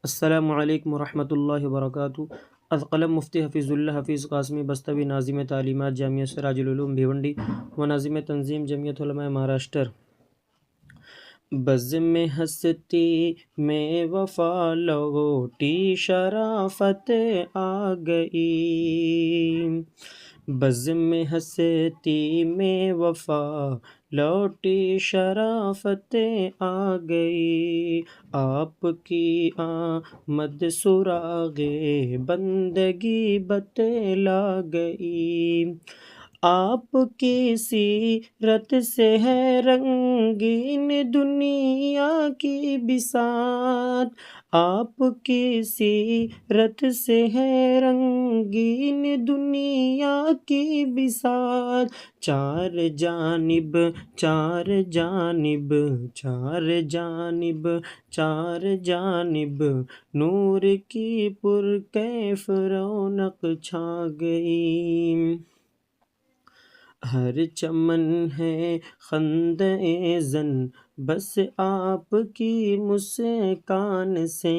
السلام علیکم ورحمۃ اللہ وبرکاتہ۔ از قلم مفتی حفیظ اللہ حفیظ قاسمی بستوی، ناظم تعلیمات جامعہ سراج العلوم بھیونڈی و ناظم تنظیم جمعیت علماء مہاراشٹر۔ بزم ہستی میں وفا لوٹی شرافت آ گئی، بزم ہستی میں وفا لوٹی شرافت آ گئی، آپ کی آمد سراغ بندگی بتلا گئی، آپ کی سیرت سے ہے رنگین دنیا کی بساط، آپ کی سیرت سے ہے رنگین دنیا کی بساط، چار جانب چار جانب چار جانب چار جانب نور کی پرکیف رونق چھا گئی، ہر چمن ہے خندۂ زن بس آپ کی مسکان سے،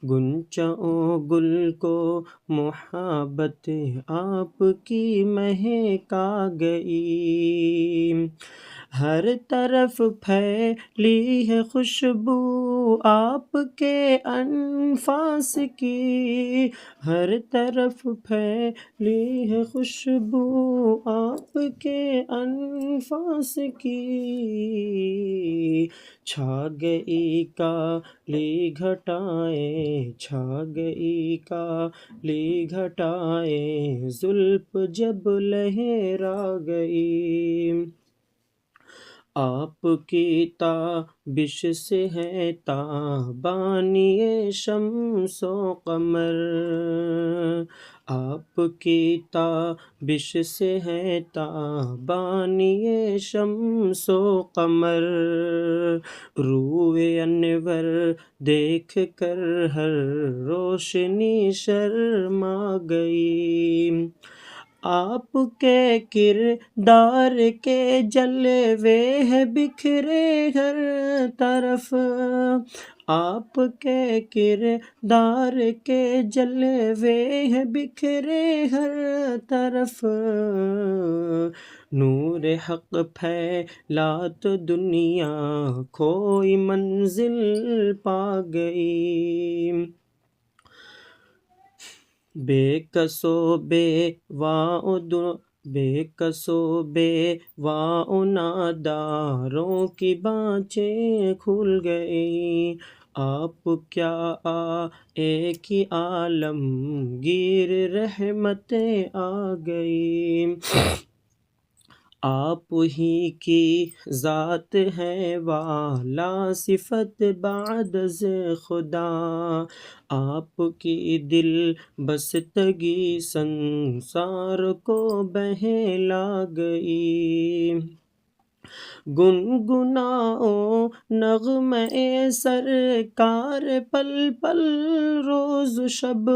غنچہ و گل کو محبت آپ کی مہک آ گئی، ہر طرف پھیلی ہے خوشبو آپ کے انفاس کی، ہر طرف پھیلی ہے خوشبو آپ کے انفاس کی، چھا گئی کالی گھٹائیں چھا گئی کالی گھٹائیں زلف جب لہرا گئی، آپ کی تابش سے ہے تابانی شمس و قمر، آپ کی تابش سے ہے تابانی شمس و قمر، روئے انور دیکھ کر ہر روشنی شرما گئی، آپ کے کردار کے جلوے ہیں بکھرے ہر طرف، آپ کے کردار کے جلوے ہیں بکھرے ہر طرف، نور حق پھیلا تو دنیا کوئی منزل پا گئی، بے کس و بیواؤں ناداروں کی بانچیں کھل گئیں، آپ کیا ایک ہی عالمگیر رحمتیں آ گئی، آپ ہی کی ذات ہے والا صفت بعد از خدا، آپ کی دل بستگی سنسار کو بہلا گئی، گنگناؤ نغمے سرکار پل پل روز شب،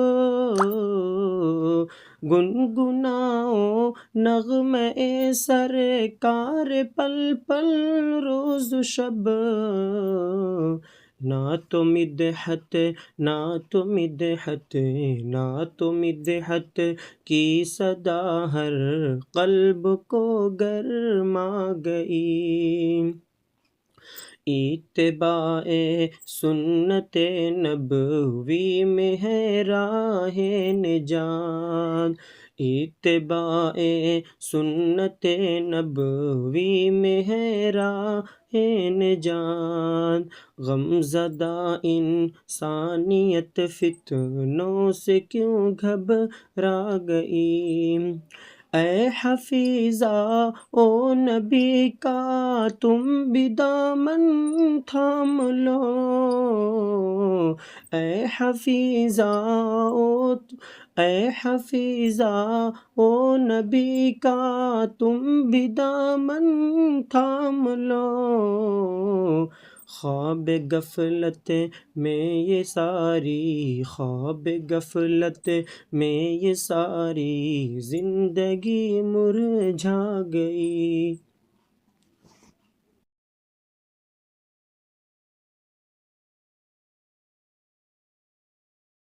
گنگناؤ نغمے سرکار پل پل روز شب، نہ تو مدحت نہ تو مدحت نہ تو مدحت کی صدا ہر قلب کو گرما گئی، اتباع سنت نبوی میں ہے راہ نجات، اتباع سنت نبوی میں ہے راہ نجات، غم زدہ انسانیت فتنوں سے کیوں گھبرا گئی، اے حفیظہ او نبی کا تم بھی دامن تھام لو، اے حفیظہ او نبی کا تم بھی دامن تھام لو، خواب غفلت میں یہ ساری خواب غفلت میں یہ ساری زندگی مرجھا گئی،